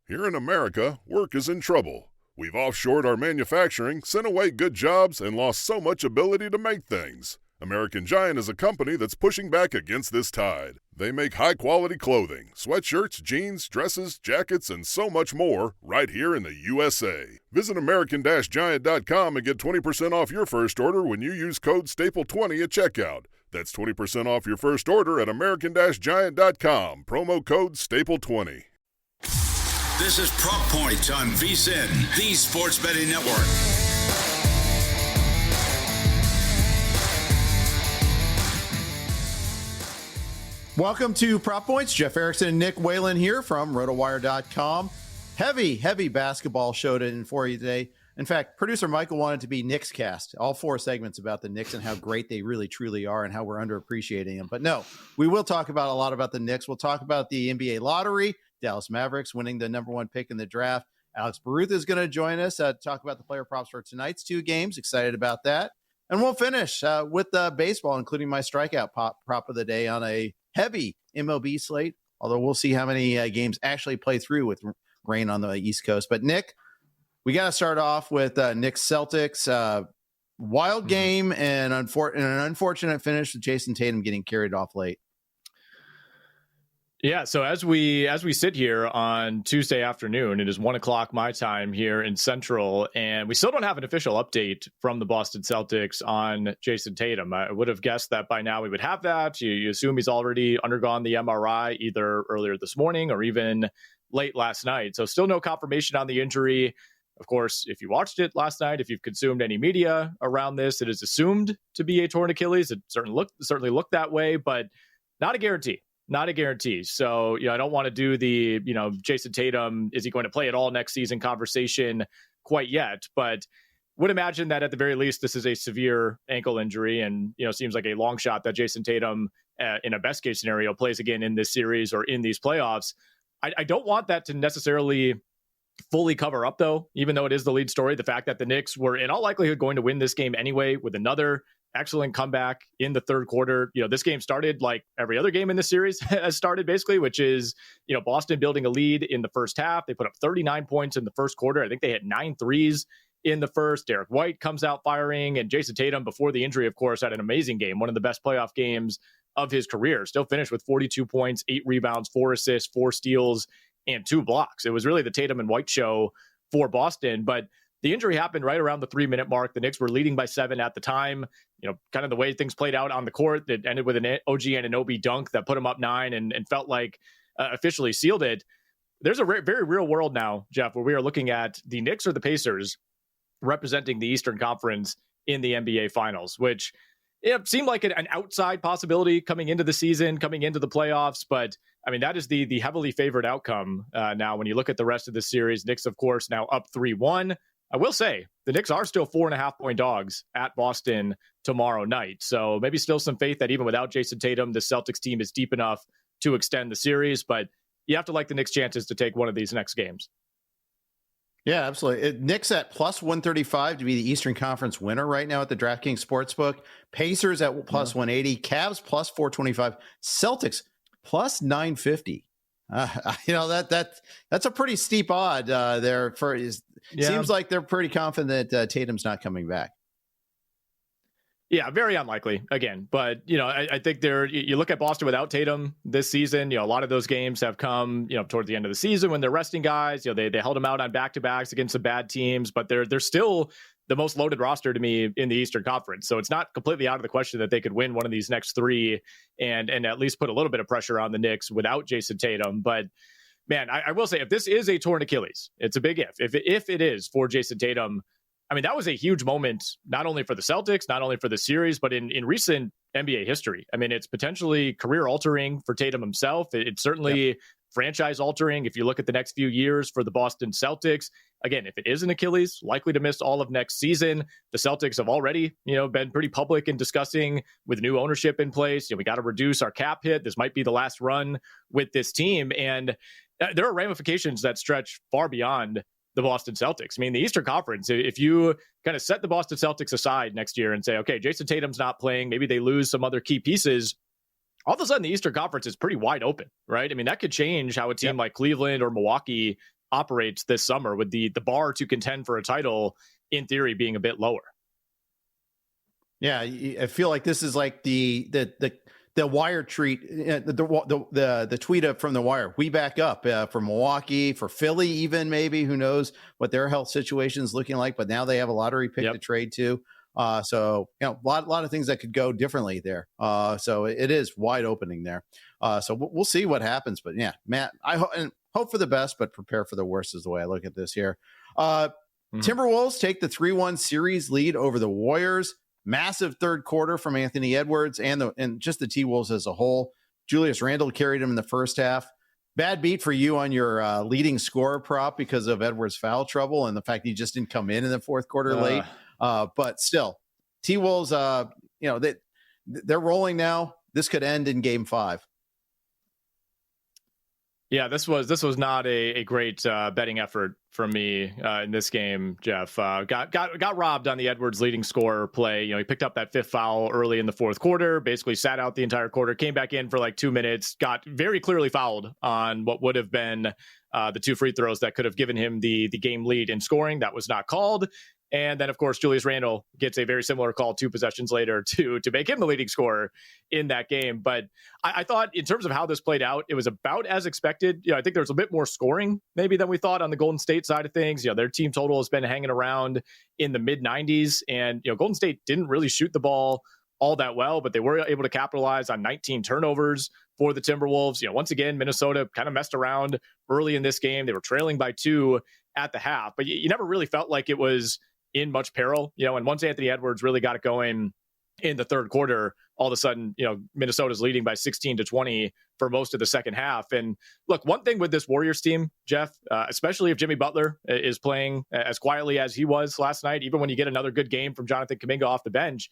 Here in America, work is in trouble. We've offshored our manufacturing, sent away good jobs, and lost so much ability to make things. American Giant is a company that's pushing back against this tide. They make high-quality clothing, sweatshirts, jeans, dresses, jackets, and so much more right here in the USA. Visit American-Giant.com and get 20% off your first order when you use code STAPLE20 at checkout. That's 20% off your first order at American-Giant.com. Promo code STAPLE20. This is Prop Points on VSiN, the Sports Betting Network. Welcome to Prop Points. Jeff Erickson and Nick Whalen here from Rotowire.com. Heavy basketball show for you today. In fact, producer Michael wanted to be Knicks cast, all 4 segments about the Knicks and how great they really truly are and how we're underappreciating them. But no, we will talk about a lot about the Knicks. We'll talk about the NBA lottery, Dallas Mavericks winning the number 1 pick in the draft. Alex Barutha is going to join us to talk about the player props for tonight's 2 games. Excited about that. And we'll finish with baseball, including my strikeout prop of the day on a heavy MLB slate, although we'll see how many games actually play through with rain on the East Coast. But Nick, we got to start off with Knicks Celtics. Wild game and an unfortunate finish with Jason Tatum getting carried off late. Yeah, so as we sit here on Tuesday afternoon, it is 1:00 my time here in Central, and we still don't have an official update from the Boston Celtics on Jason Tatum. I would have guessed that by now we would have that. You assume he's already undergone the MRI either earlier this morning or even late last night. So still no confirmation on the injury. Of course, if you watched it last night, if you've consumed any media around this, it is assumed to be a torn Achilles. It certainly looked that way, but not a guarantee. Not a guarantee. So, I don't want to do the, Jason Tatum, is he going to play at all next season conversation quite yet, but would imagine that at the very least, this is a severe ankle injury and, seems like a long shot that Jason Tatum, in a best case scenario, plays again in this series or in these playoffs. I don't want that to necessarily fully cover up, though, even though it is the lead story, the fact that the Knicks were in all likelihood going to win this game anyway with another excellent comeback in the third quarter. This game started like every other game in this series has started, basically, which is, Boston building a lead in the first half. They put up 39 points in the first quarter. I think they had 9 threes in the first. Derek White comes out firing, and Jason Tatum, before the injury, of course, had an amazing game, one of the best playoff games of his career. Still finished with 42 points, 8 rebounds, 4 assists, 4 steals, and 2 blocks. It was really the Tatum and White show for Boston, but the injury happened right around the 3-minute mark. The Knicks were leading by 7 at the time. Kind of the way things played out on the court, that ended with an OG Anunoby dunk that put him up 9 and felt like officially sealed it. There's a very real world now, Jeff, where we are looking at the Knicks or the Pacers representing the Eastern Conference in the NBA Finals, which seemed like an outside possibility coming into the season, coming into the playoffs. But, that is the heavily favored outcome now when you look at the rest of the series. Knicks, of course, now up 3-1. I will say the Knicks are still 4.5-point dogs at Boston tomorrow night. So maybe still some faith that even without Jason Tatum, the Celtics team is deep enough to extend the series. But you have to like the Knicks' chances to take one of these next games. Yeah, absolutely. Knicks at plus 135 to be the Eastern Conference winner right now at the DraftKings Sportsbook. Pacers at plus 180. Cavs plus 425. Celtics plus 950. That's a pretty steep odd there. Seems like they're pretty confident that Tatum's not coming back. Yeah, very unlikely again. But, I think you look at Boston without Tatum this season, a lot of those games have come, toward the end of the season when they're resting guys. They held them out on back-to-backs against some bad teams, but they're still the most loaded roster to me in the Eastern Conference. So it's not completely out of the question that they could win one of these next 3 and at least put a little bit of pressure on the Knicks without Jason Tatum. But man, I will say, if this is a torn Achilles, it's a big if. If it is for Jason Tatum, that was a huge moment, not only for the Celtics, not only for the series, but in recent NBA history. It's potentially career-altering for Tatum himself. It's certainly franchise-altering if you look at the next few years for the Boston Celtics. Again, if it is an Achilles, likely to miss all of next season. The Celtics have already, been pretty public in discussing with new ownership in place. We got to reduce our cap hit. This might be the last run with this team. And there are ramifications that stretch far beyond the Boston Celtics. The Eastern Conference, if you kind of set the Boston Celtics aside next year and say, okay, Jason Tatum's not playing, maybe they lose some other key pieces, all of a sudden the Eastern Conference is pretty wide open, right? That could change how a team like Cleveland or Milwaukee operates this summer, with the bar to contend for a title in theory being a bit lower. Yeah, I feel like this is like the Wire tweet, the tweet from the Wire. We back up for Milwaukee, for Philly, even maybe. Who knows what their health situation is looking like? But now they have a lottery pick to trade to. So a lot of things that could go differently there. So it is wide opening there. So we'll see what happens. But yeah, Matt, I hope for the best, but prepare for the worst is the way I look at this here. Timberwolves take the 3-1 series lead over the Warriors. Massive third quarter from Anthony Edwards and just the T-Wolves as a whole. Julius Randle carried him in the first half. Bad beat for you on your leading scorer prop because of Edwards' foul trouble and the fact he just didn't come in the fourth quarter late. But still, T-Wolves, they're rolling now. This could end in Game 5. Yeah, this was not a great betting effort from me in this game, Jeff. Got robbed on the Edwards leading scorer play. He picked up that fifth foul early in the fourth quarter, basically sat out the entire quarter, came back in for like 2 minutes, got very clearly fouled on what would have been the 2 free throws that could have given him the game lead in scoring. That was not called. And then, of course, Julius Randle gets a very similar call 2 possessions later to make him the leading scorer in that game. But I thought in terms of how this played out, it was about as expected. I think there was a bit more scoring maybe than we thought on the Golden State side of things. Their team total has been hanging around in the mid-90s. And, Golden State didn't really shoot the ball all that well, but they were able to capitalize on 19 turnovers for the Timberwolves. Once again, Minnesota kind of messed around early in this game. They were trailing by 2 at the half, but you never really felt like it was in much peril, and once Anthony Edwards really got it going in the third quarter, all of a sudden, Minnesota's leading by 16-20 for most of the second half. And look, one thing with this Warriors team, Jeff, especially if Jimmy Butler is playing as quietly as he was last night, even when you get another good game from Jonathan Kuminga off the bench,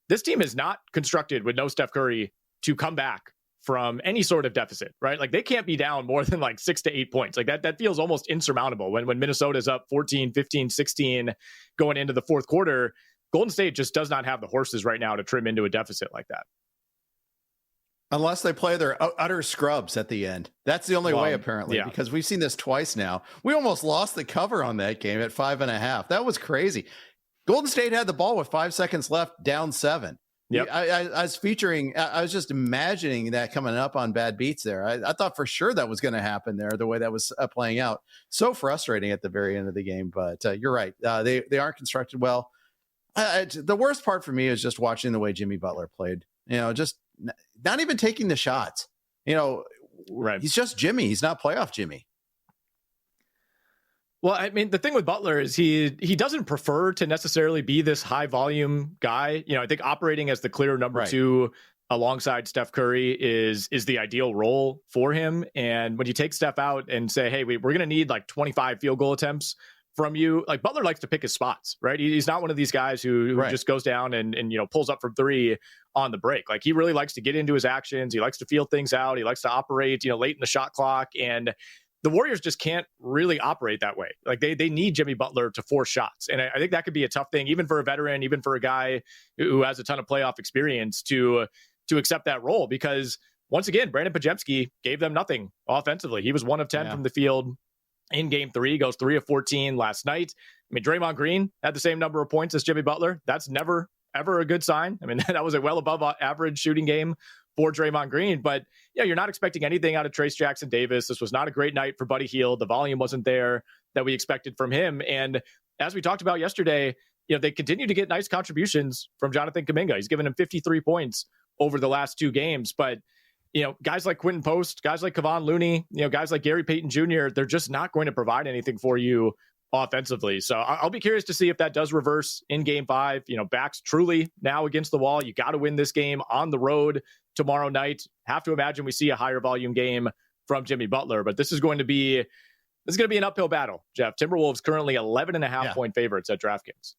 this team is not constructed with no Steph Curry to come back from any sort of deficit, right? Like they can't be down more than like 6 to 8 points. Like that feels almost insurmountable when Minnesota's up 14, 15, 16 going into the fourth quarter. Golden State just does not have the horses right now to trim into a deficit like that. Unless they play their utter scrubs at the end. That's the only way, apparently, because we've seen this twice now. We almost lost the cover on that game at 5.5. That was crazy. Golden State had the ball with 5 seconds left, down 7. Yep. I was just imagining that coming up on bad beats there. I thought for sure that was going to happen there, the way that was playing out. So frustrating at the very end of the game, but you're right. They aren't constructed well. The worst part for me is just watching the way Jimmy Butler played, just not even taking the shots, right. He's just Jimmy. He's not playoff Jimmy. Well, I mean, the thing with Butler is he doesn't prefer to necessarily be this high volume guy. I think operating as the clear number 2 alongside Steph Curry is the ideal role for him. And when you take Steph out and say, hey, we're going to need like 25 field goal attempts from you, like Butler likes to pick his spots, right? He's not one of these guys who just goes down and pulls up from 3 on the break. Like he really likes to get into his actions. He likes to feel things out. He likes to operate, late in the shot clock. And the Warriors just can't really operate that way. Like they need Jimmy Butler to force shots. And I think that could be a tough thing, even for a veteran, even for a guy who has a ton of playoff experience to accept that role. Because once again, Brandon Podziemski gave them nothing offensively. He was 1 of 10 from the field in game 3, goes 3 of 14 last night. I mean, Draymond Green had the same number of points as Jimmy Butler. That's never, ever a good sign. I mean, that was a well above average shooting game for Draymond Green, but you're not expecting anything out of Trace Jackson Davis. This was not a great night for Buddy Hield. The volume wasn't there that we expected from him. And as we talked about yesterday, they continue to get nice contributions from Jonathan Kuminga. He's given him 53 points over the last 2 games, but guys like Quentin Post, guys like Kevon Looney, guys like Gary Payton Jr., they're just not going to provide anything for you offensively. So I'll be curious to see if that does reverse in game 5. Backs truly now against the wall. You got to win this game on the road tomorrow night. Have to imagine we see a higher volume game from Jimmy Butler, but this is going to be an uphill battle, Jeff. Timberwolves currently 11.5 point favorites at DraftKings.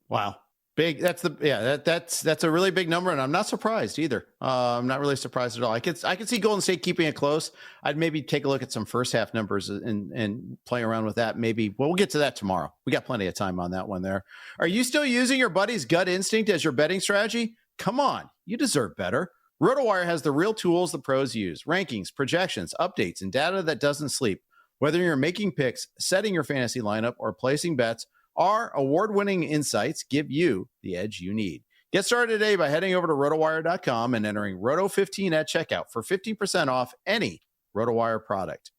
Wow. Big. That's a really big number. And I'm not surprised either. I'm not really surprised at all. I could see Golden State keeping it close. I'd maybe take a look at some first half numbers and play around with that. Maybe, we'll get to that tomorrow. We got plenty of time on that one there. Are you still using your buddy's gut instinct as your betting strategy? Come on, you deserve better. Rotowire has the real tools the pros use: rankings, projections, updates, and data that doesn't sleep. Whether you're making picks, setting your fantasy lineup, or placing bets, our award-winning insights give you the edge you need. Get started today by heading over to Rotowire.com and entering Roto15 at checkout for 15% off any Rotowire product.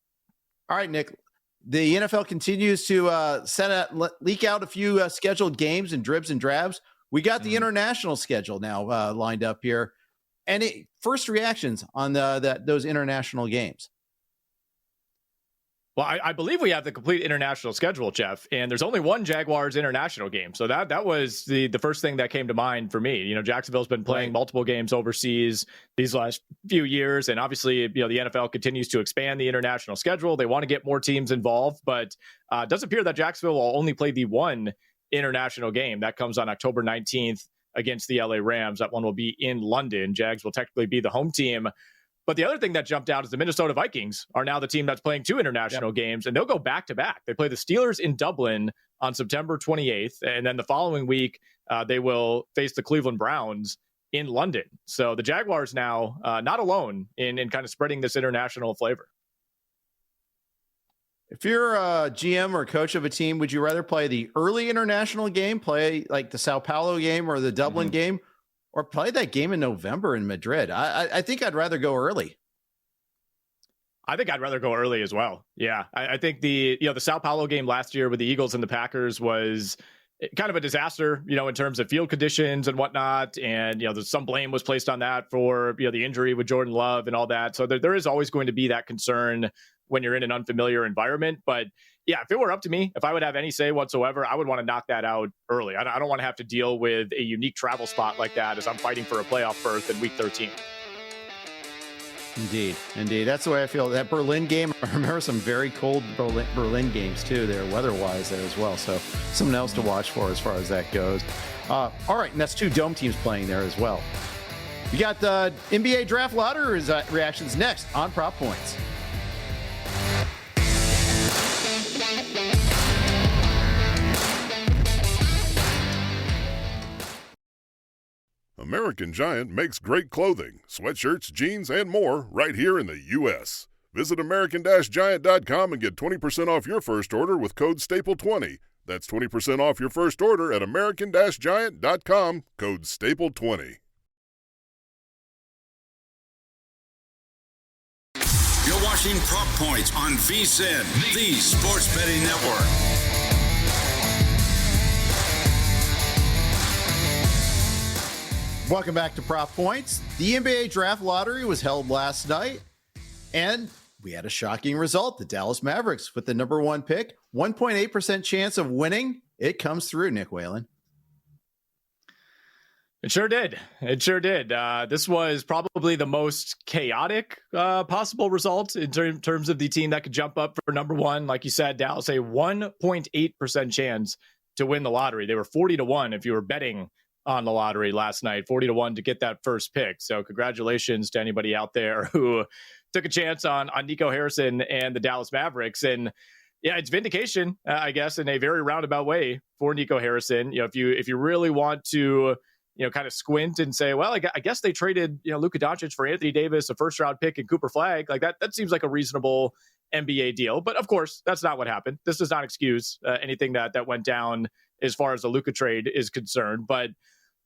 All right, Nick, the NFL continues to leak out a few scheduled games and dribs and drabs. We got the international schedule now lined up here. Any first reactions on those international games? Well, I believe we have the complete international schedule, Jeff, and there's only one Jaguars international game. So that was the first thing that came to mind for me. You know, Jacksonville's been playing multiple games overseas these last few years, and obviously, you know, the NFL continues to expand the international schedule. They want to get more teams involved, but it does appear that Jacksonville will only play the one international game. That comes on October 19th against the LA Rams. That one will be in London. Jags will technically be the home team. But the other thing that jumped out is the Minnesota Vikings are now the team that's playing two international games, and they'll go back-to-back. They play the Steelers in Dublin on September 28th, and then the following week, they will face the Cleveland Browns in London. So the Jaguars now not alone in kind of spreading this international flavor. If you're a GM or coach of a team, would you rather play the early international game, play like the Sao Paulo game or the Dublin game, or play that game in November in Madrid? I think I'd rather go early. I think I'd rather go early as well. Yeah, I think the Sao Paulo game last year with the Eagles and the Packers was kind of a disaster, you know, in terms of field conditions and whatnot. And, you know, there's some blame was placed on that for, you know, the injury with Jordan Love and all that. So there is always going to be that concern when you're in an unfamiliar environment. But yeah, if it were up to me, if I would have any say whatsoever, I would want to knock that out early. I don't want to have to deal with a unique travel spot like that as I'm fighting for a playoff berth in week 13. Indeed. That's the way I feel. That Berlin game, I remember some very cold Berlin games too there, weather-wise there as well. So something else to watch for as far as that goes. All right, and that's two dome teams playing there as well. We got the NBA Draft Lottery reactions next on Prop Points. American Giant makes great clothing, sweatshirts, jeans, and more right here in the U.S. Visit American-Giant.com and get 20% off your first order with code STAPLE20. That's 20% off your first order at American-Giant.com, code STAPLE20. You're watching Prop Points on VSiN, the Sports Betting Network. Welcome back to Prop Points. The NBA Draft Lottery was held last night, and we had a shocking result. The Dallas Mavericks with the number one pick, 1.8% chance of winning. It comes through, Nick Whalen. It sure did. This was probably the most chaotic possible result in terms of the team that could jump up for number one. Like you said, Dallas, a 1.8% chance to win the lottery. They were 40-1 if you were betting on the lottery last night, 40-1 to get that first pick. So congratulations to anybody out there who took a chance on Nico Harrison and the Dallas Mavericks. And yeah, it's vindication, I guess, in a very roundabout way for Nico Harrison. You know, if you really want to, you know, kind of squint and say, well, I guess they traded, you know, Luka Doncic for Anthony Davis, a first round pick, and Cooper Flagg. Like that seems like a reasonable NBA deal. But of course, that's not what happened. This does not excuse anything that went down as far as the Luka trade is concerned. But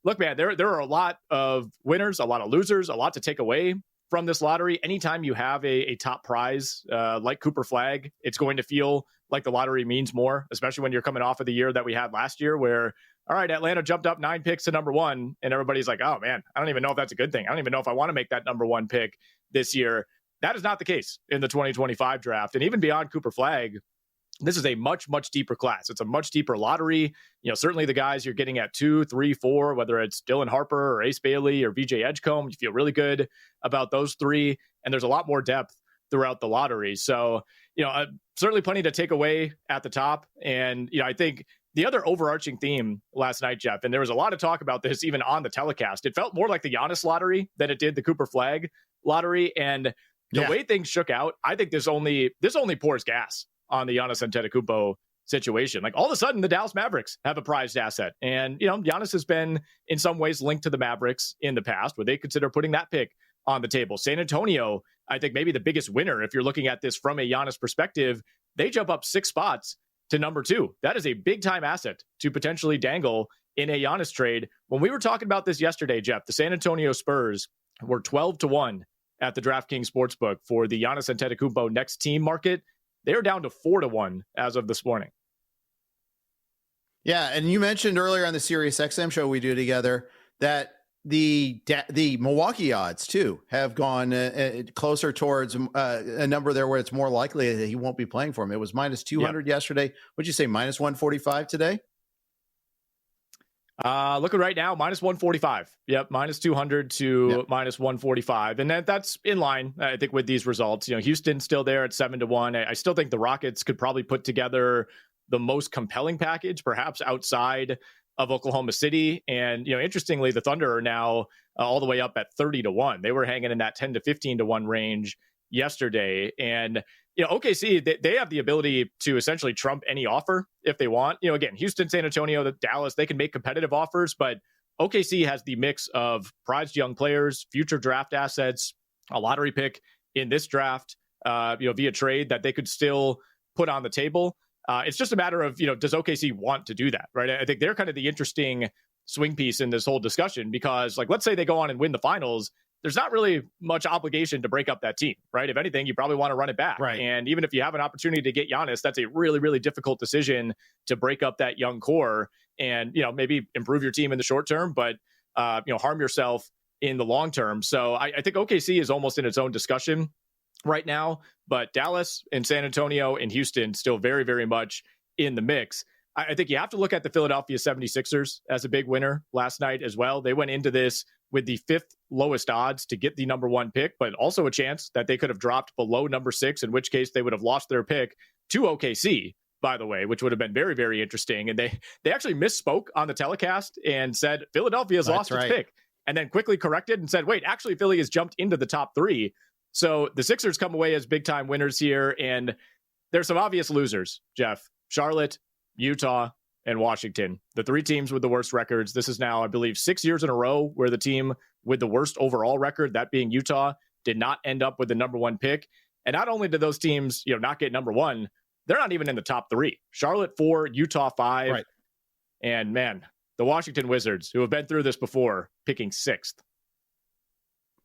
look, man, there are a lot of winners, a lot of losers, a lot to take away from this lottery. Anytime you have a top prize like Cooper Flagg, it's going to feel like the lottery means more, especially when you're coming off of the year that we had last year where, all right, Atlanta jumped up 9 picks to number one, and everybody's like, oh, man, I don't even know if that's a good thing. I don't even know if I want to make that number one pick this year. That is not the case in the 2025 draft. And even beyond Cooper Flagg, this is a much, much deeper class. It's a much deeper lottery. You know, certainly the guys you're getting at 2, 3, 4, whether it's Dylan Harper or Ace Bailey or VJ Edgecombe, you feel really good about those three. And there's a lot more depth throughout the lottery. So, you know, certainly plenty to take away at the top. And, you know, I think the other overarching theme last night, Jeff, and there was a lot of talk about this even on the telecast, it felt more like the Giannis lottery than it did the Cooper Flagg lottery. And the way things shook out, I think this only pours gas on the Giannis Antetokounmpo situation. Like all of a sudden, the Dallas Mavericks have a prized asset. And, you know, Giannis has been in some ways linked to the Mavericks in the past. Would they consider putting that pick on the table? San Antonio, I think maybe the biggest winner, if you're looking at this from a Giannis perspective, they jump up 6 spots to number 2. That is a big time asset to potentially dangle in a Giannis trade. When we were talking about this yesterday, Jeff, the San Antonio Spurs were 12-1 at the DraftKings Sportsbook for the Giannis Antetokounmpo next team market. They are down to 4-1 as of this morning. Yeah, and you mentioned earlier on the Sirius XM show we do together that the Milwaukee odds too have gone closer towards a number there where it's more likely that he won't be playing for him. It was minus 200 yesterday. What'd you say, minus 145 today? Looking right now, minus 145. Yep, minus 200 to minus 145. And that's in line, I think, with these results. Houston's still there at 7-1. I still think the Rockets could probably put together the most compelling package, perhaps outside of Oklahoma City. And, interestingly, the Thunder are now all the way up at 30-1. They were hanging in that 10 to 15-1 range yesterday. And, OKC, they have the ability to essentially trump any offer if they want. Again, Houston, San Antonio, Dallas, they can make competitive offers, but OKC has the mix of prized young players, future draft assets, a lottery pick in this draft, via trade that they could still put on the table. It's just a matter of, does OKC want to do that, right? I think they're kind of the interesting swing piece in this whole discussion because, let's say they go on and win the finals, there's not really much obligation to break up that team, right? If anything, you probably want to run it back. Right. And even if you have an opportunity to get Giannis, that's a really, really difficult decision to break up that young core and, maybe improve your team in the short term, but, harm yourself in the long term. So I think OKC is almost in its own discussion right now, but Dallas and San Antonio and Houston still very, very much in the mix. I think you have to look at the Philadelphia 76ers as a big winner last night as well. They went into this with the 5th lowest odds to get the number 1 pick, but also a chance that they could have dropped below number 6, in which case they would have lost their pick to OKC, by the way, which would have been very, very interesting. And they actually misspoke on the telecast and said Philadelphia has lost its pick, and then quickly corrected and said, wait, actually Philly has jumped into the top 3. So the Sixers come away as big time winners here. And there's some obvious losers, Jeff. Charlotte, Utah, and Washington, the 3 teams with the worst records. This is now, I believe, 6 years in a row where the team with the worst overall record, that being Utah, did not end up with the number 1 pick. And not only did those teams, not get number 1, they're not even in the top 3. Charlotte 4, Utah 5. Right. And man, the Washington Wizards, who have been through this before, picking 6th.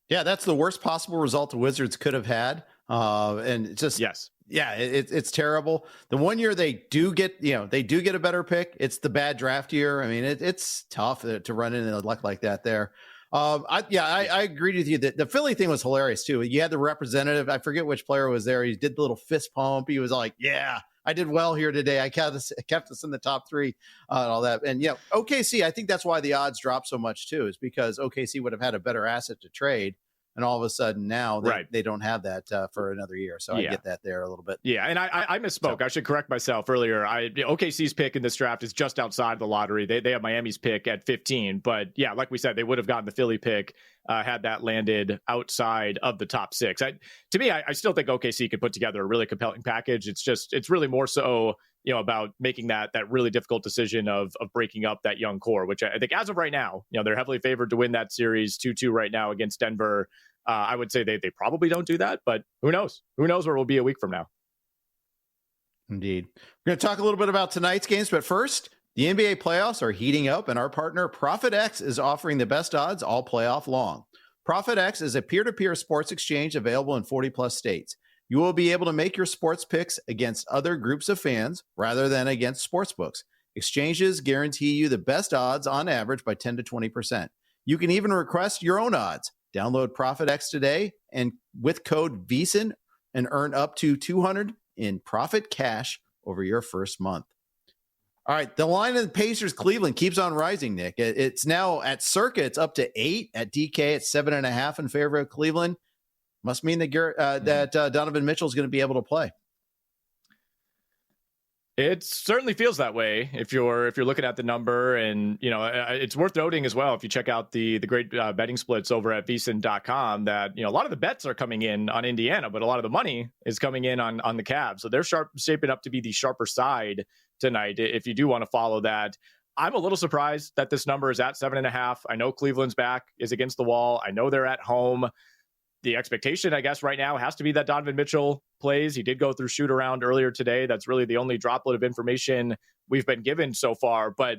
Yeah, that's the worst possible result the Wizards could have had. And it's just, it's terrible. The one year they do get a better pick. It's the bad draft year. I mean, it's tough to run into luck like that there. I agreed with you that the Philly thing was hilarious too. You had the representative, I forget which player was there. He did the little fist pump. He was like, yeah, I did well here today. I kept us in the top 3 and all that. And OKC, I think that's why the odds dropped so much too, is because OKC would have had a better asset to trade. And all of a sudden now they don't have that for another year. So I get that there a little bit. Yeah, and I misspoke. So I should correct myself earlier. OKC's pick in this draft is just outside the lottery. They have Miami's pick at 15. But yeah, like we said, they would have gotten the Philly pick had that landed outside of the top 6. To me, I still think OKC could put together a really compelling package. It's really more so about making that really difficult decision of breaking up that young core, which I think as of right now, they're heavily favored to win that series 2-2 right now against Denver. I would say they probably don't do that, but who knows? Who knows where we'll be a week from now? Indeed. We're going to talk a little bit about tonight's games, but first, the NBA playoffs are heating up, and our partner ProfitX is offering the best odds all playoff long. ProfitX is a peer-to-peer sports exchange available in 40-plus states. You will be able to make your sports picks against other groups of fans rather than against sportsbooks. Exchanges guarantee you the best odds on average by 10 to 20%. You can even request your own odds. Download ProfitX today and with code VEASAN and earn up to $200 in profit cash over your first month. All right, the line of the Pacers Cleveland keeps on rising, Nick. It's now at Circa, it's up to 8. At DK, it's 7.5 in favor of Cleveland. Must mean that Donovan Mitchell is going to be able to play. It certainly feels that way if you're looking at the number, and it's worth noting as well if you check out the great betting splits over at VSiN.com that a lot of the bets are coming in on Indiana, but a lot of the money is coming in on the Cavs. So they're shaping up to be the sharper side tonight. If you do want to follow that, I'm a little surprised that this number is at 7.5. I know Cleveland's back is against the wall. I know they're at home. the expectation, I guess, right now has to be that Donovan Mitchell plays. He did go through shoot around earlier today. That's really the only droplet of information we've been given so far. But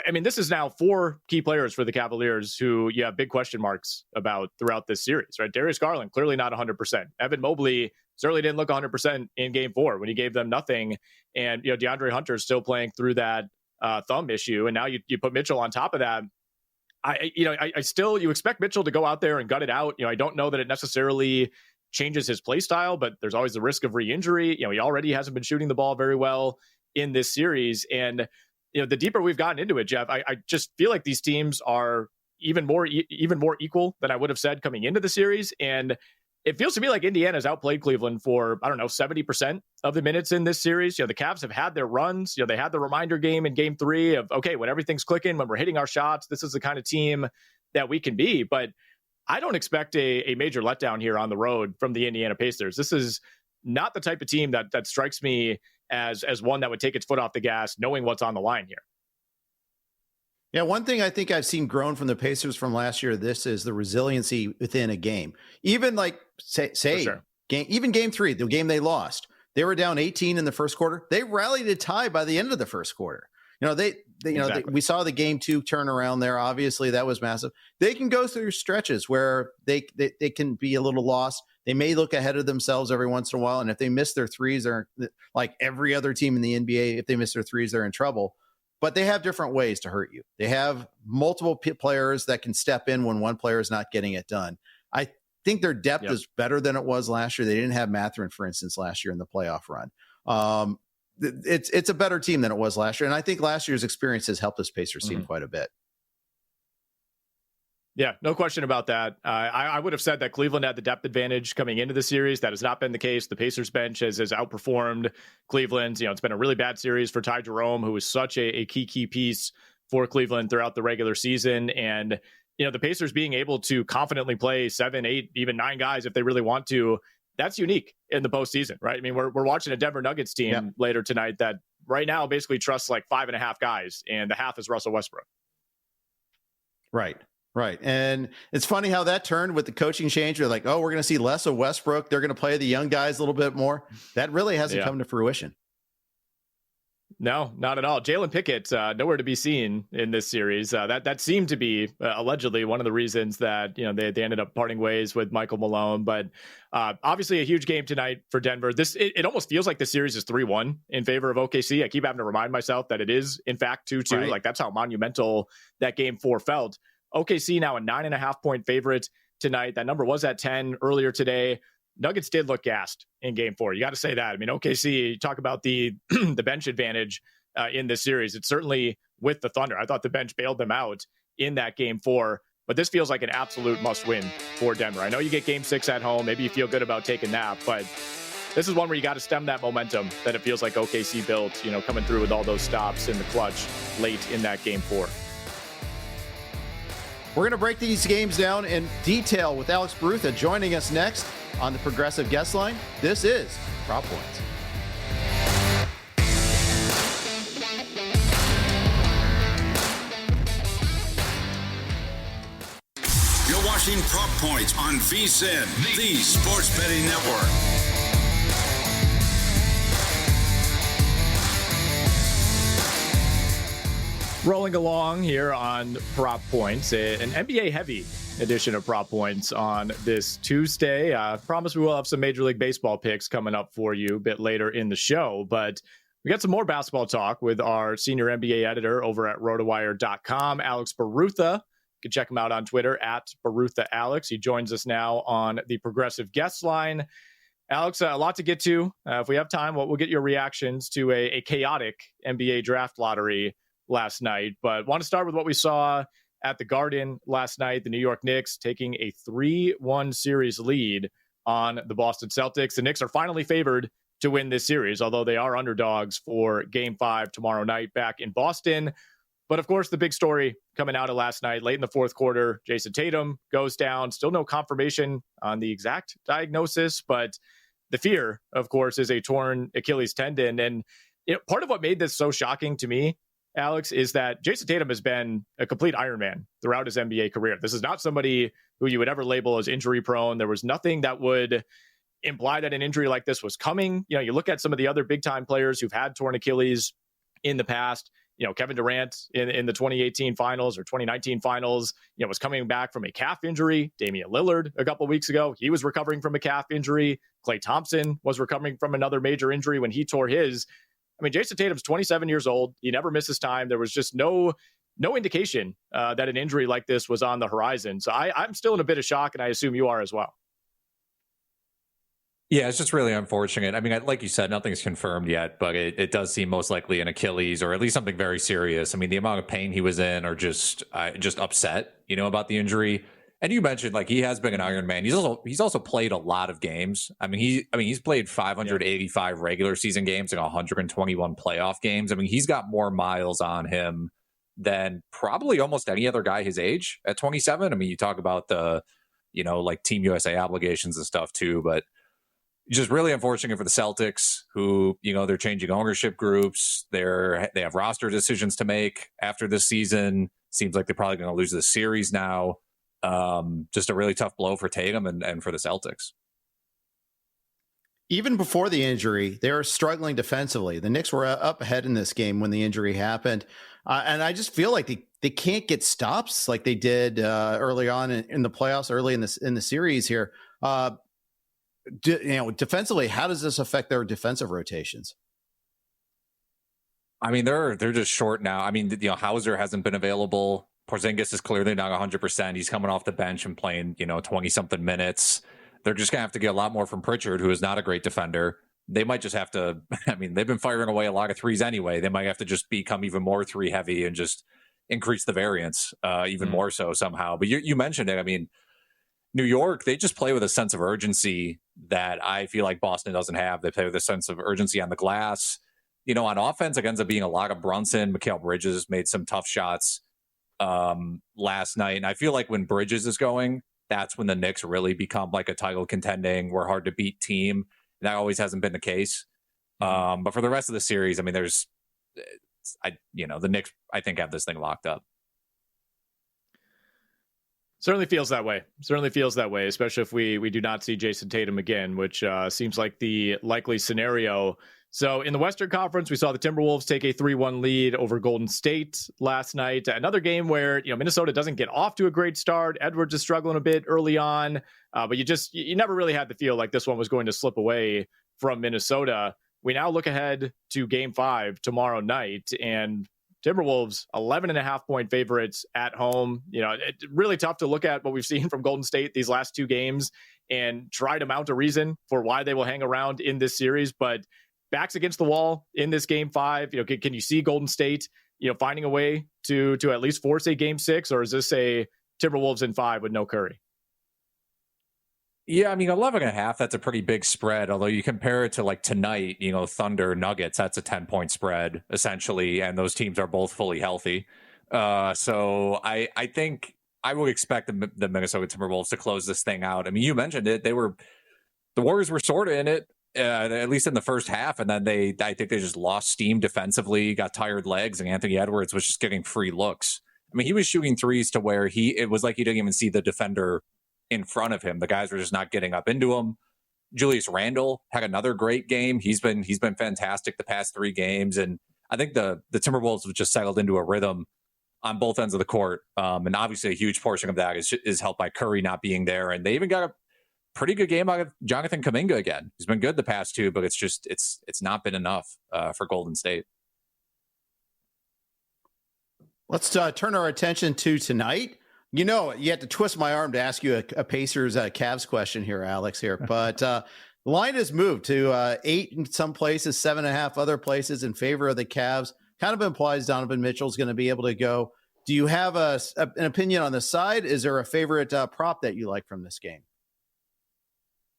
I mean, this is now 4 key players for the Cavaliers who you have big question marks about throughout this series, right? Darius Garland, clearly not 100%. Evan Mobley certainly didn't look 100% in game 4 when he gave them nothing. And, DeAndre Hunter is still playing through that thumb issue. And now you put Mitchell on top of that. I still, you expect Mitchell to go out there and gut it out. I don't know that it necessarily changes his play style, but there's always the risk of re-injury. He already hasn't been shooting the ball very well in this series. And, the deeper we've gotten into it, Jeff, I just feel like these teams are even more equal than I would have said coming into the series. And it feels to me like Indiana's outplayed Cleveland for, 70% of the minutes in this series. The Cavs have had their runs. They had the reminder game in game 3 of, okay, when everything's clicking, when we're hitting our shots, this is the kind of team that we can be. But I don't expect a major letdown here on the road from the Indiana Pacers. This is not the type of team that strikes me as one that would take its foot off the gas, knowing what's on the line here. Yeah, one thing I think I've seen grown from the Pacers from last year, this is the resiliency within a game. Even like say sure. game 3, the game they lost, they were down 18 in the first quarter. They rallied a tie by the end of the first quarter. Exactly. We saw the game 2 turnaround there. Obviously, that was massive. They can go through stretches where they can be a little lost. They may look ahead of themselves every once in a while. And if they miss their threes, they're like every other team in the NBA. If they miss their threes, they're in trouble. But they have different ways to hurt you. They have multiple players that can step in when one player is not getting it done. I think their depth is better than it was last year. They didn't have Mathurin, for instance, last year in the playoff run. It's a better team than it was last year. And I think last year's experience has helped this Pacers team quite a bit. Yeah, no question about that. I would have said that Cleveland had the depth advantage coming into the series. That has not been the case. The Pacers bench has outperformed Cleveland. It's been a really bad series for Ty Jerome, who was such a key piece for Cleveland throughout the regular season. And, the Pacers being able to confidently play 7, 8, even 9 guys if they really want to, that's unique in the postseason, right? I mean, we're watching a Denver Nuggets team later tonight that right now basically trusts like 5.5 guys, and the half is Russell Westbrook. Right. And it's funny how that turned with the coaching change. They're like, oh, we're going to see less of Westbrook. They're going to play the young guys a little bit more. That really hasn't come to fruition. No, not at all. Jalen Pickett, nowhere to be seen in this series. That seemed to be allegedly one of the reasons that they ended up parting ways with Michael Malone. But obviously a huge game tonight for Denver. It almost feels like the series is 3-1 in favor of OKC. I keep having to remind myself that it is in fact 2-2. Right. Like that's how monumental that game 4 felt. OKC now a 9.5 point favorite tonight. That number was at 10 earlier today. Nuggets did look gassed in game 4. You got to say that. I mean, OKC, you talk about the the bench advantage in this series. It's certainly with the Thunder. I thought the bench bailed them out in that game 4, but this feels like an absolute must win for Denver. I know you get game 6 at home. Maybe you feel good about taking that, but this is one where you got to stem that momentum that it feels like OKC built, coming through with all those stops in the clutch late in that game 4. We're going to break these games down in detail with Alex Barutha joining us next on the Progressive Guest Line. This is Prop Points. You're watching Prop Points on VSiN, the Sports Betting Network. Rolling along here on Prop Points, an NBA-heavy edition of Prop Points on this Tuesday. Promise we will have some Major League Baseball picks coming up for you a bit later in the show, but we got some more basketball talk with our senior NBA editor over at Rotowire.com, Alex Barutha. You can check him out on Twitter at BaruthaAlex. He joins us now on the Progressive Guest Line. Alex, a lot to get to. If we have time, we'll get your reactions to a chaotic NBA draft lottery last night, but want to start with what we saw at the Garden last night. The New York Knicks taking a 3-1 series lead on the Boston Celtics. The Knicks are finally favored to win this series, although they are underdogs for Game 5 tomorrow night back in Boston. But of course, the big story coming out of last night, late in the fourth quarter, Jason Tatum goes down. Still no confirmation on the exact diagnosis, but the fear, of course, is a torn Achilles tendon. And part of what made this so shocking to me Alex, is that Jason Tatum has been a complete Iron Man throughout his NBA career. This is not somebody who you would ever label as injury prone. There was nothing that would imply that an injury like this was coming. You look at some of the other big time players who've had torn Achilles in the past. Kevin Durant in the 2018 finals or 2019 finals, was coming back from a calf injury. Damian Lillard a couple of weeks ago, he was recovering from a calf injury. Klay Thompson was recovering from another major injury when he tore his. I mean, Jason Tatum's 27 years old. He never misses time. There was just no indication that an injury like this was on the horizon. So I'm still in a bit of shock, and I assume you are as well. Yeah, it's just really unfortunate. I mean, like you said, nothing's confirmed yet, but it does seem most likely an Achilles or at least something very serious. I mean, the amount of pain he was in or just upset, about the injury. And you mentioned like he has been an Iron Man. He's also played a lot of games. He's played 585 regular season games and 121 playoff games. I mean, he's got more miles on him than probably almost any other guy his age at 27. I mean, you talk about the, like Team USA obligations and stuff too, but just really unfortunate for the Celtics who, they're changing ownership groups. They have roster decisions to make after this season. Seems like they're probably going to lose the series now. Just a really tough blow for Tatum and for the Celtics. Even before the injury, they were struggling defensively. The Knicks were up ahead in this game when the injury happened. And I just feel like they can't get stops like they did early on in the playoffs, early in the series here. Defensively, how does this affect their defensive rotations? I mean, they're just short now. I mean, Hauser hasn't been available. Porzingis is clearly not 100%. He's coming off the bench and playing, 20-something minutes. They're just going to have to get a lot more from Pritchard, who is not a great defender. They might just have to, they've been firing away a lot of threes anyway. They might have to just become even more three heavy and just increase the variance even more so somehow. But you mentioned it. I mean, New York, they just play with a sense of urgency that I feel like Boston doesn't have. They play with a sense of urgency on the glass. On offense, it ends up being a lot of Brunson. Mikal Bridges made some tough shots last night. And I feel like when Bridges is going, that's when the Knicks really become like a title contending, we're hard to beat team. That always hasn't been the case. But for the rest of the series, I mean, the Knicks, I think, have this thing locked up. Certainly feels that way, especially if we do not see Jason Tatum again, which seems like the likely scenario. So in the Western Conference, we saw the Timberwolves take a 3-1 lead over Golden State last night. Another game where, Minnesota doesn't get off to a great start. Edwards is struggling a bit early on, but you never really had the feel like this one was going to slip away from Minnesota. We now look ahead to Game 5 tomorrow night, and Timberwolves 11.5 point favorites at home. It's really tough to look at what we've seen from Golden State these last two games and try to mount a reason for why they will hang around in this series. But backs against the wall in this Game 5, can you see Golden State, finding a way to at least force a Game 6, or is this a Timberwolves in 5 with no Curry? Yeah, I mean, 11.5, that's a pretty big spread. Although you compare it to like tonight, Thunder Nuggets, that's a 10-point spread essentially. And those teams are both fully healthy. So I think I would expect the Minnesota Timberwolves to close this thing out. I mean, you mentioned it. The Warriors were sort of in it, at least in the first half. And then I think they just lost steam defensively, got tired legs, and Anthony Edwards was just getting free looks. I mean, he was shooting threes to where it was like he didn't even see the defender in front of him. The guys were just not getting up into him. Julius Randle had another great game. He's been fantastic the past 3 games. And I think the Timberwolves have just settled into a rhythm on both ends of the court. And obviously a huge portion of that is helped by Curry not being there. And they even got a pretty good game out of Jonathan Kuminga again. He's been good the past 2, but it's not been enough for Golden State. Let's turn our attention to tonight. You had to twist my arm to ask you a Pacers Cavs question here, Alex, but the line has moved to 8 in some places, 7.5 other places in favor of the Cavs. Kind of implies Donovan Mitchell is going to be able to go. Do you have an opinion on the side? Is there a favorite prop that you like from this game?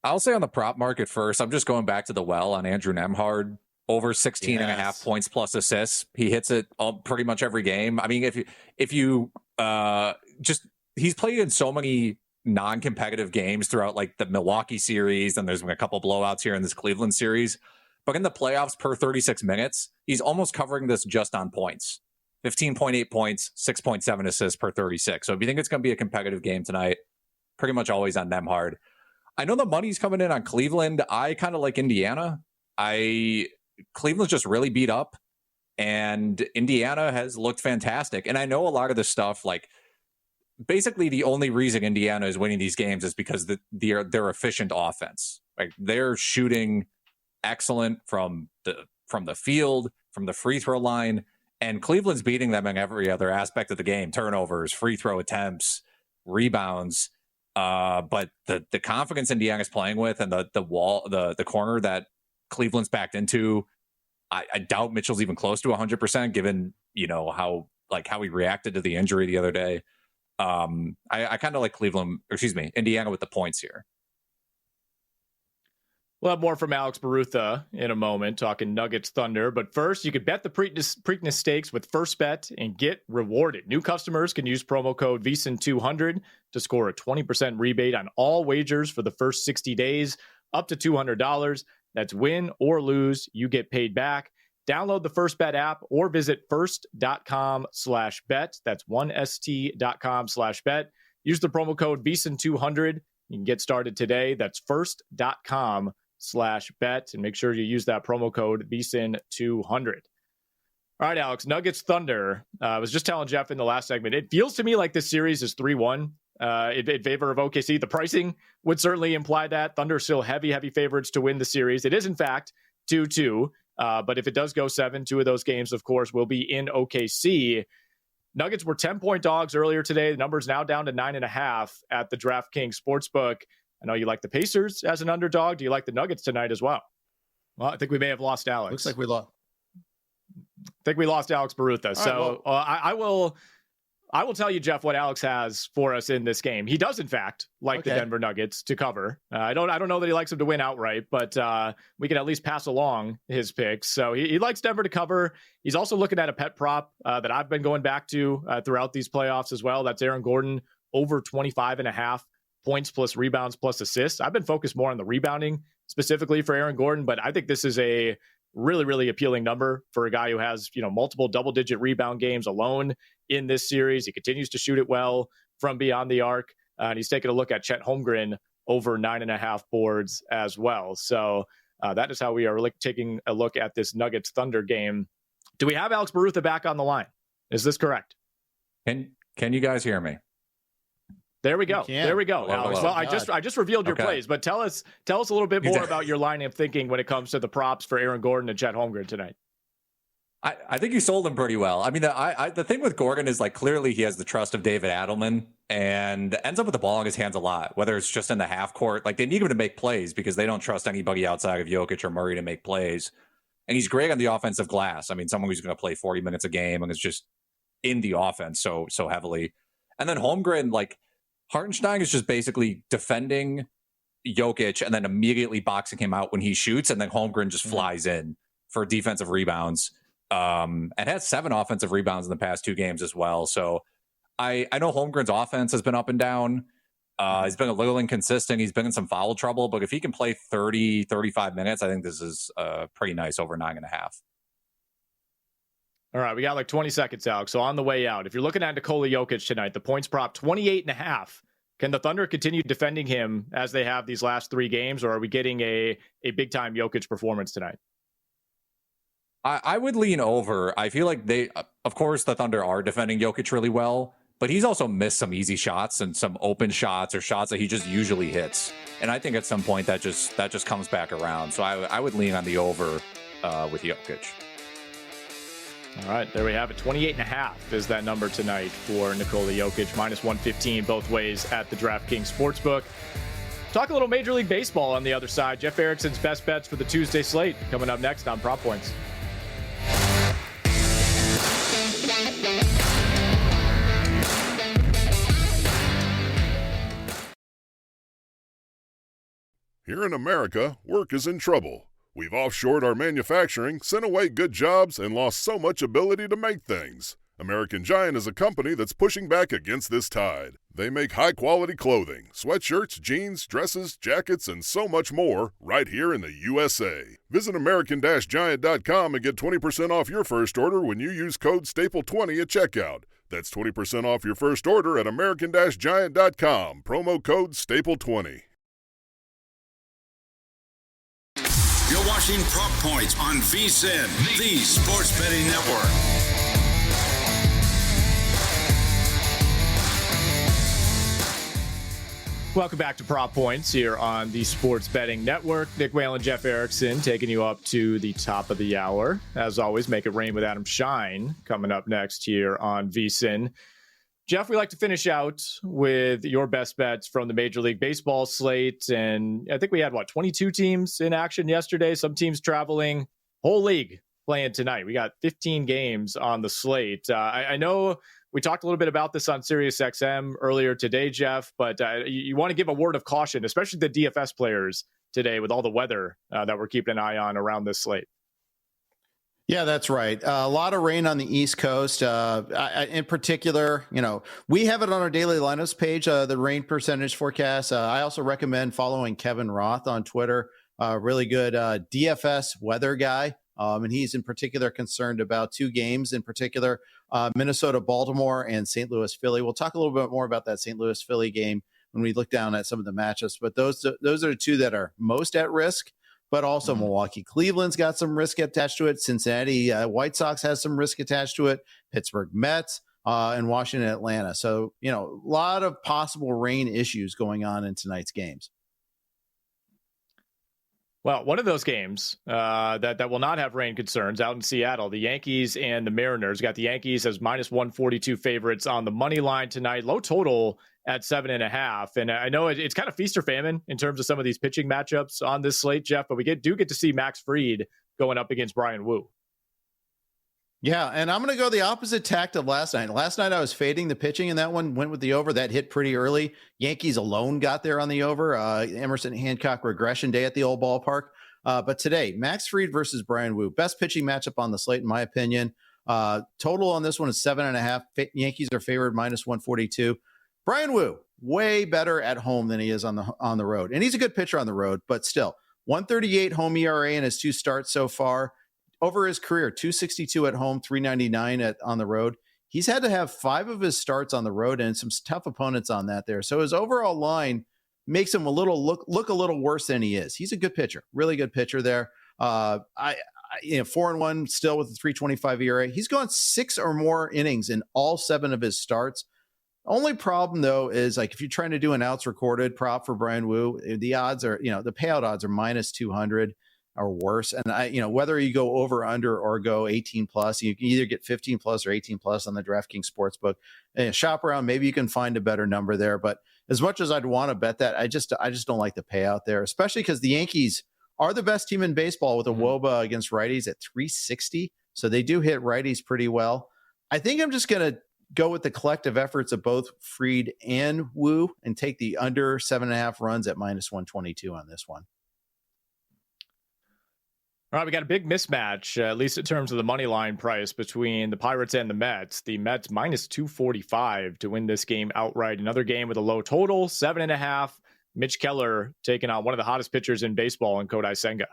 I'll say on the prop market first, I'm just going back to the well on Andrew Nembhard. Over 16.5 points plus assists. He hits it pretty much every game. I mean, if you he's played in so many non-competitive games throughout like the Milwaukee series, and there's been a couple blowouts here in this Cleveland series. But in the playoffs per 36 minutes, he's almost covering this just on points. 15.8 points, 6.7 assists per 36. So if you think it's going to be a competitive game tonight, pretty much always on them hard. I know the money's coming in on Cleveland. I kind of like Indiana. Cleveland's just really beat up, and Indiana has looked fantastic. And I know a lot of this stuff, like basically the only reason Indiana is winning these games is because they're efficient offense. Like they're shooting excellent from the field, from the free throw line, and Cleveland's beating them in every other aspect of the game: turnovers, free throw attempts, rebounds. But the confidence Indiana's playing with, and the corner that Cleveland's backed into, I doubt Mitchell's even close to 100%, given how he reacted to the injury the other day. I kind of like Indiana with the points here. We'll have more from Alex Barutha in a moment, talking Nuggets Thunder. But first, you could bet the Preakness Stakes with First Bet and get rewarded. New customers can use promo code VSIN200 to score a 20% rebate on all wagers for the first 60 days, up to $200. That's win or lose, you get paid back. Download the First Bet app or visit first.com/bet. That's 1st.com/bet. Use the promo code VSIN200. You can get started today. That's first.com/bet. And make sure you use that promo code VSIN200. All right, Alex, Nuggets Thunder. I was just telling Jeff in the last segment, it feels to me like this series is 3-1 in favor of OKC. The pricing would certainly imply that. Thunder are still heavy favorites to win the series. It is, in fact, 2-2. But if it does go 7, 2 of those games, of course, will be in OKC. Nuggets were 10-point dogs earlier today. The number's now down to 9.5 at the DraftKings Sportsbook. I know you like the Pacers as an underdog. Do you like the Nuggets tonight as well? Well, I think we may have lost Alex. Looks like we lost. I think we lost Alex Barutha. So right, well, I will tell you, Jeff, what Alex has for us in this game. He does, in fact, like the Denver Nuggets to cover. I don't know that he likes them to win outright, but we can at least pass along his picks. So he likes Denver to cover. He's also looking at a pet prop that I've been going back to throughout these playoffs as well. That's Aaron Gordon over 25.5 points plus rebounds plus assists. I've been focused more on the rebounding specifically for Aaron Gordon, but I think this is a really, really appealing number for a guy who has, multiple double-digit rebound games alone in this series. He continues to shoot it well from beyond the arc, and he's taking a look at Chet Holmgren over 9.5 boards as well. So that is how we are taking a look at this Nuggets Thunder game. Do we have Alex Barutha back on the line? Is this correct? Can you guys hear me? There we go. There we go, Alex. Well, I just revealed your plays, but tell us a little bit more about your line of thinking when it comes to the props for Aaron Gordon and Chet Holmgren tonight. I think you sold him pretty well. I mean, the thing with Gordon is clearly he has the trust of David Adelman and ends up with the ball in his hands a lot, whether it's just in the half court. They need him to make plays because they don't trust anybody outside of Jokic or Murray to make plays. And he's great on the offensive glass. I mean, someone who's going to play 40 minutes a game and is just in the offense so heavily. And then Holmgren, Hartenstein is just basically defending Jokic and then immediately boxing him out when he shoots, and then Holmgren just flies in for defensive rebounds. And has 7 offensive rebounds in the past 2 games as well. So I know Holmgren's offense has been up and down. He's been a little inconsistent. He's been in some foul trouble, but if he can play 30, 35 minutes, I think this is pretty nice over 9.5. All right, we got 20 seconds, Alex. So on the way out, if you're looking at Nikola Jokic tonight, the points prop 28.5. Can the Thunder continue defending him as they have these last 3 games, or are we getting a big-time Jokic performance tonight? I would lean over. I feel like of course, the Thunder are defending Jokic really well, but he's also missed some easy shots and some open shots or shots that he just usually hits. And I think at some point that just comes back around. So I would lean on the over with Jokic. All right, there we have it. 28.5 is that number tonight for Nikola Jokic, minus 115 both ways at the DraftKings Sportsbook. Talk a little Major League Baseball on the other side. Jeff Erickson's best bets for the Tuesday slate coming up next on Prop Points. Here in America, work is in trouble. We've offshored our manufacturing, sent away good jobs, and lost so much ability to make things. American Giant is a company that's pushing back against this tide. They make high-quality clothing, sweatshirts, jeans, dresses, jackets, and so much more right here in the USA. Visit American-Giant.com and get 20% off your first order when you use code STAPLE20 at checkout. That's 20% off your first order at American-Giant.com. Promo code STAPLE20. You're watching Prop Points on VSiN, the Sports Betting Network. Welcome back to Prop Points here on the Sports Betting Network. Nick Whalen, Jeff Erickson taking you up to the top of the hour. As always, Make It Rain with Adam Shine coming up next here on VSiN. Jeff, we like to finish out with your best bets from the Major League Baseball slate. And I think we had, 22 teams in action yesterday? Some teams traveling, whole league playing tonight. We got 15 games on the slate. I know we talked a little bit about this on SiriusXM earlier today, Jeff, but you want to give a word of caution, especially the DFS players today with all the weather that we're keeping an eye on around this slate. Yeah, that's right. A lot of rain on the East Coast. In particular, we have it on our daily lineups page, the rain percentage forecast. I also recommend following Kevin Roth on Twitter, really good DFS weather guy. And he's in particular concerned about two games, in particular, Minnesota, Baltimore, and St. Louis, Philly. We'll talk a little bit more about that St. Louis, Philly game when we look down at some of the matchups. But those are the two that are most at risk. But also Milwaukee, Cleveland's got some risk attached to it. Cincinnati, White Sox has some risk attached to it. Pittsburgh Mets, and Washington, Atlanta. So, a lot of possible rain issues going on in tonight's games. Well, one of those games that will not have rain concerns out in Seattle, the Yankees and the Mariners. Got the Yankees as minus 142 favorites on the money line tonight. Low total at 7.5. And I know it's kind of feast or famine in terms of some of these pitching matchups on this slate, Jeff, but we do get to see Max Fried going up against Brian Wu. Yeah, and I'm going to go the opposite tact of last night. Last night I was fading the pitching, and that one went with the over. That hit pretty early. Yankees alone got there on the over. Emerson Hancock regression day at the old ballpark. But today, Max Fried versus Brian Wu. Best pitching matchup on the slate, in my opinion. Total on this one is 7.5. Yankees are favored minus 142. Brian Wu, way better at home than he is on the road. And he's a good pitcher on the road, but still, 138 home ERA in his two starts so far. Over his career, 262 at home, 399 on the road. He's had to have 5 of his starts on the road and some tough opponents on that there. So his overall line makes him look a little worse than he is. He's a good pitcher, really good pitcher there. 4-1 still with a 3.25 ERA. He's gone 6 or more innings in all 7 of his starts. Only problem though is if you're trying to do an outs recorded prop for Brian Wu, the odds are, the payout odds are minus 200. Or worse. And whether you go over, under, or go 18 plus, you can either get 15 plus or 18 plus on the DraftKings Sportsbook. And shop around, maybe you can find a better number there. But as much as I'd want to bet that, I just don't like the payout there, especially because the Yankees are the best team in baseball with a WOBA against righties at 360. So they do hit righties pretty well. I think I'm just going to go with the collective efforts of both Fried and Wu and take the under 7.5 runs at minus 122 on this one. All right, we got a big mismatch, at least in terms of the money line price between the Pirates and the Mets. The Mets minus 245 to win this game outright. Another game with a low total, 7.5. Mitch Keller taking on one of the hottest pitchers in baseball in Kodai Senga.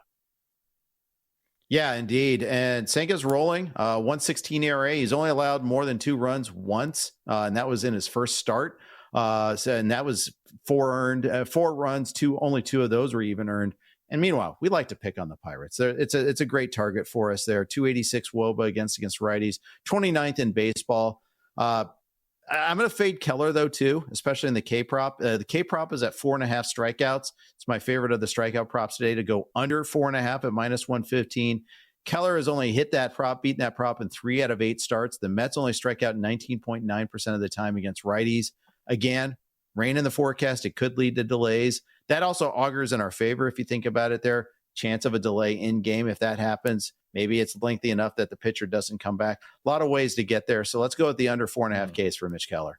Yeah, indeed. And Senga's rolling, 116 ERA. He's only allowed more than 2 runs once, and that was in his first start. And that was 4 runs, only 2 of those were even earned. And meanwhile, we like to pick on the Pirates. It's a great target for us there. 286 WOBA against righties, 29th in baseball. I'm going to fade Keller, though, too, especially in the K-prop. The K-prop is at 4.5 strikeouts. It's my favorite of the strikeout props today to go under 4.5 at minus 115. Keller has only hit that prop, beaten that prop in 3 out of 8 starts. The Mets only strike out 19.9% of the time against righties. Again, rain in the forecast. It could lead to delays. That also augurs in our favor if you think about it there. Chance of a delay in game if that happens. Maybe it's lengthy enough that the pitcher doesn't come back. A lot of ways to get there. So let's go with the under 4.5 case for Mitch Keller.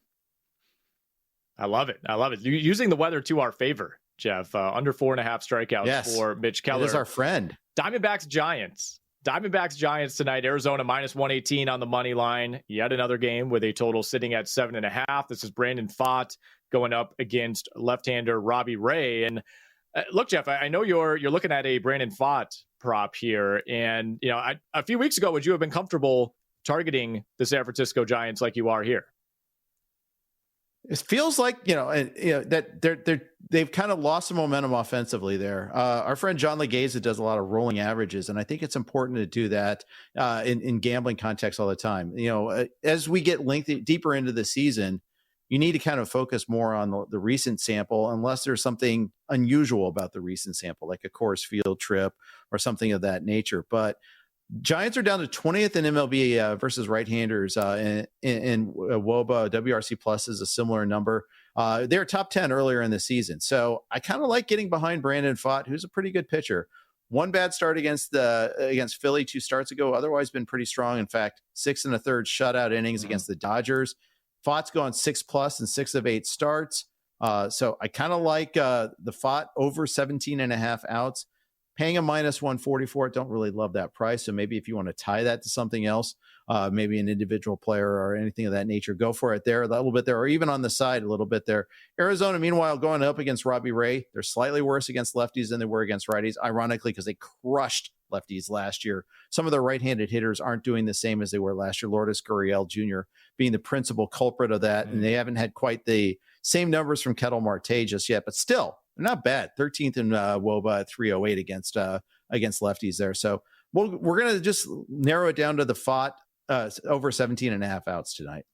I love it. Using the weather to our favor, Jeff. Under 4.5 strikeouts for Mitch Keller. It is our friend. Diamondbacks, Giants. Diamondbacks Giants tonight. Arizona minus 118 on the money line. Yet another game with a total sitting at 7.5. This is Brandon Pfaadt going up against left-hander Robbie Ray. And look, Jeff, I know you're looking at a Brandon Pfaadt prop here. And, a few weeks ago, would you have been comfortable targeting the San Francisco Giants like you are here? It feels like, that they've kind of lost some momentum offensively there. Our friend John Legeza does a lot of rolling averages, and I think it's important to do that in gambling context all the time. As we get deeper into the season, you need to kind of focus more on the recent sample, unless there's something unusual about the recent sample, like a Coors Field trip or something of that nature. But Giants are down to 20th in MLB versus right-handers in WOBA. WRC Plus is a similar number. They were top 10 earlier in the season. So I kind of like getting behind Brandon Pfaadt, who's a pretty good pitcher. One bad start against Philly 2 starts ago, otherwise been pretty strong. In fact, 6 1/3 shutout innings against the Dodgers. Pfaadt's gone 6+ in 6 of 8 starts. So I kind of like the Pfaadt over 17.5 outs. Paying a minus 140 for it, don't really love that price. So maybe if you want to tie that to something else, maybe an individual player or anything of that nature, go for it there, a little bit there, or even on the side a little bit there. Arizona, meanwhile, going up against Robbie Ray. They're slightly worse against lefties than they were against righties, ironically, because they crushed lefties last year. Some of the right-handed hitters aren't doing the same as they were last year. Lourdes Gurriel Jr. being the principal culprit of that, and they haven't had quite the same numbers from Ketel Marte just yet, but still, they're not bad. 13th in WOBA at 308 against lefties there. So we're going to just narrow it down to the Pfaadt over 17.5 outs tonight.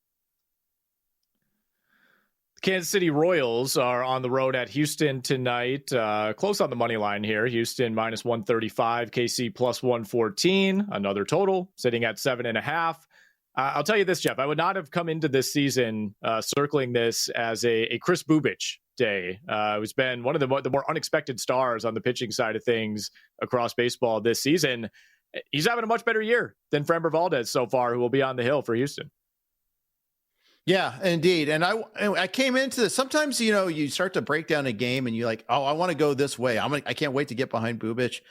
Kansas City Royals are on the road at Houston tonight. Close on the money line here. Houston minus 135, KC plus 114. Another total sitting at 7.5. I'll tell you this, Jeff. I would not have come into this season circling this as a Chris Bubic day. Who's been one of the more unexpected stars on the pitching side of things across baseball this season. He's having a much better year than Framber Valdez so far, who will be on the hill for Houston. Yeah, indeed. And I came into this. Sometimes, you start to break down a game and you're like, oh, I want to go this way. I can't wait to get behind Bubic.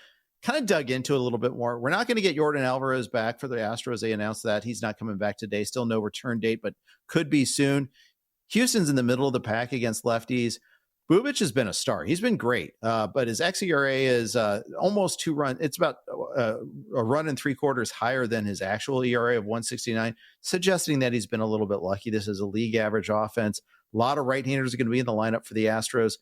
Kind of dug into it a little bit more. We're not going to get Yordan Alvarez back for the Astros. They announced that he's not coming back today. Still no return date, but could be soon. Houston's in the middle of the pack against lefties. Bubic has been a star. He's been great, but his xERA is almost 2 runs. It's about a run and 3/4 higher than his actual ERA of 169, suggesting that he's been a little bit lucky. This is a league average offense. A lot of right-handers are going to be in the lineup for the Astros.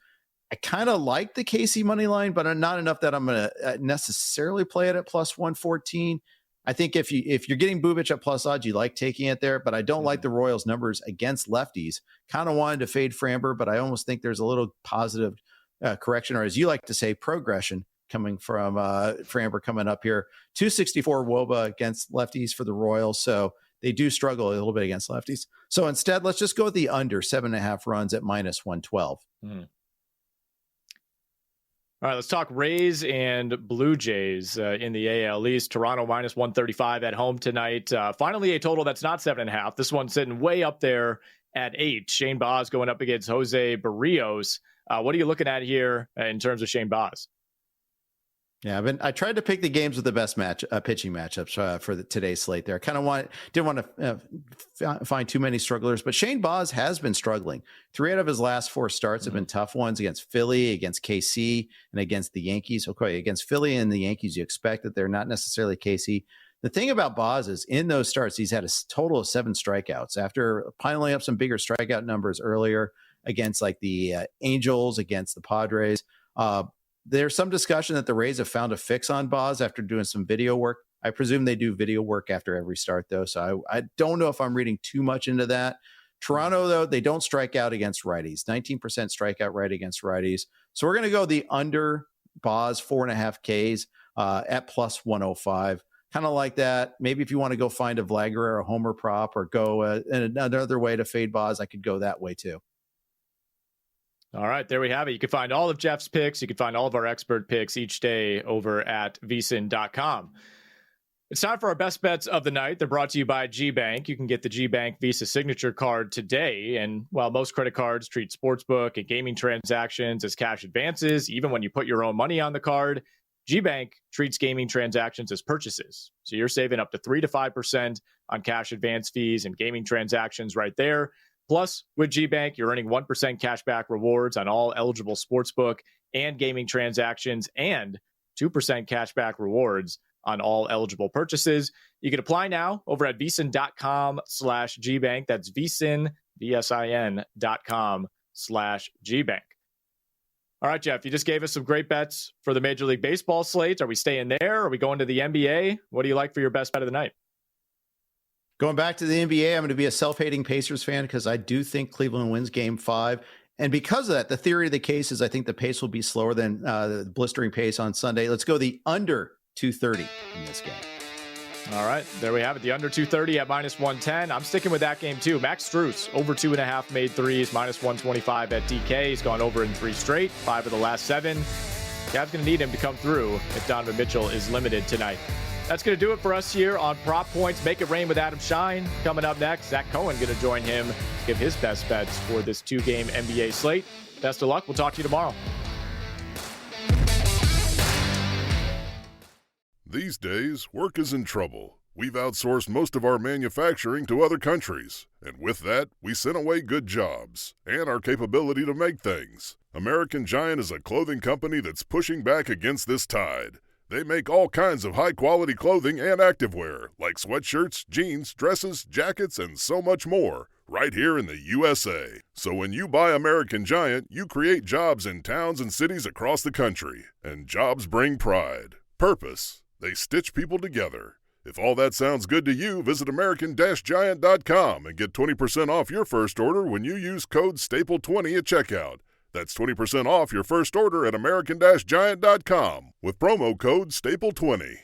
I kind of like the KC money line, but not enough that I'm going to necessarily play it at plus 114. I think if you're getting Bubic at plus odds, you like taking it there, but I don't like the Royals numbers against lefties. Kind of wanted to fade Framber, but I almost think there's a little positive correction, or as you like to say, progression coming from Framber coming up here. 264 WOBA against lefties for the Royals, so they do struggle a little bit against lefties. So instead, let's just go with the under 7.5 runs at minus 112. All right, let's talk Rays and Blue Jays in the AL East. Toronto minus 135 at home tonight. Finally, a total that's not 7.5. This one's sitting way up there at 8. Shane Baz going up against Jose Barrios. What are you looking at here in terms of Shane Baz? Yeah, I tried to pick the games with the best pitching matchups for today's slate there. Didn't want to find too many strugglers, but Shane Baz has been struggling. 3 out of his last 4 starts have been tough ones against Philly, against KC, and against the Yankees. Okay, against Philly and the Yankees, you expect that they're not necessarily KC. The thing about Baz is in those starts, he's had a total of 7 strikeouts after piling up some bigger strikeout numbers earlier against like the Angels, against the Padres. There's some discussion that the Rays have found a fix on Baz after doing some video work. I presume they do video work after every start, though, so I don't know if I'm reading too much into that. Toronto, though, they don't strike out against righties. 19% strikeout rate against righties. So we're going to go the under Baz 4.5 Ks at plus 105. Kind of like that. Maybe if you want to go find a Vlad or a homer prop or go another way to fade Baz, I could go that way too. All right, there we have it. You can find all of Jeff's picks. You can find all of our expert picks each day over at vsin.com. It's time for our best bets of the night. They're brought to you by GBank. You can get the GBank Visa Signature Card today. And while most credit cards treat sportsbook and gaming transactions as cash advances, even when you put your own money on the card, GBank treats gaming transactions as purchases. So you're saving up to 3 to 5% on cash advance fees and gaming transactions right there. Plus, with GBank, you're earning 1% cashback rewards on all eligible sportsbook and gaming transactions and 2% cashback rewards on all eligible purchases. You can apply now over at vsin.com/GBank. That's vsin, VSIN.com/GBank. All right, Jeff, you just gave us some great bets for the Major League Baseball slate. Are we staying there? Are we going to the NBA? What do you like for your best bet of the night? Going back to the NBA, I'm going to be a self-hating Pacers fan because I do think Cleveland wins Game 5. And because of that, the theory of the case is I think the pace will be slower than the blistering pace on Sunday. Let's go the under 230 in this game. All right, there we have it. The under 230 at -110. I'm sticking with that game too. Max Strus, over 2.5 made threes, -125 at DK. He's gone over in 3 straight, 5 of the last 7. Cavs going to need him to come through if Donovan Mitchell is limited tonight. That's going to do it for us here on Prop Points. Make it rain with Adam Shine. Coming up next, Zach Cohen going to join him, give his best bets for this 2-game NBA slate. Best of luck. We'll talk to you tomorrow. These days, work is in trouble. We've outsourced most of our manufacturing to other countries, and with that, we sent away good jobs and our capability to make things. American Giant is a clothing company that's pushing back against this tide. They make all kinds of high-quality clothing and activewear, like sweatshirts, jeans, dresses, jackets, and so much more, right here in the USA. So when you buy American Giant, you create jobs in towns and cities across the country. And jobs bring pride, purpose. They stitch people together. If all that sounds good to you, visit American-Giant.com and get 20% off your first order when you use code STAPLE20 at checkout. That's 20% off your first order at American-Giant.com with promo code STAPLE20.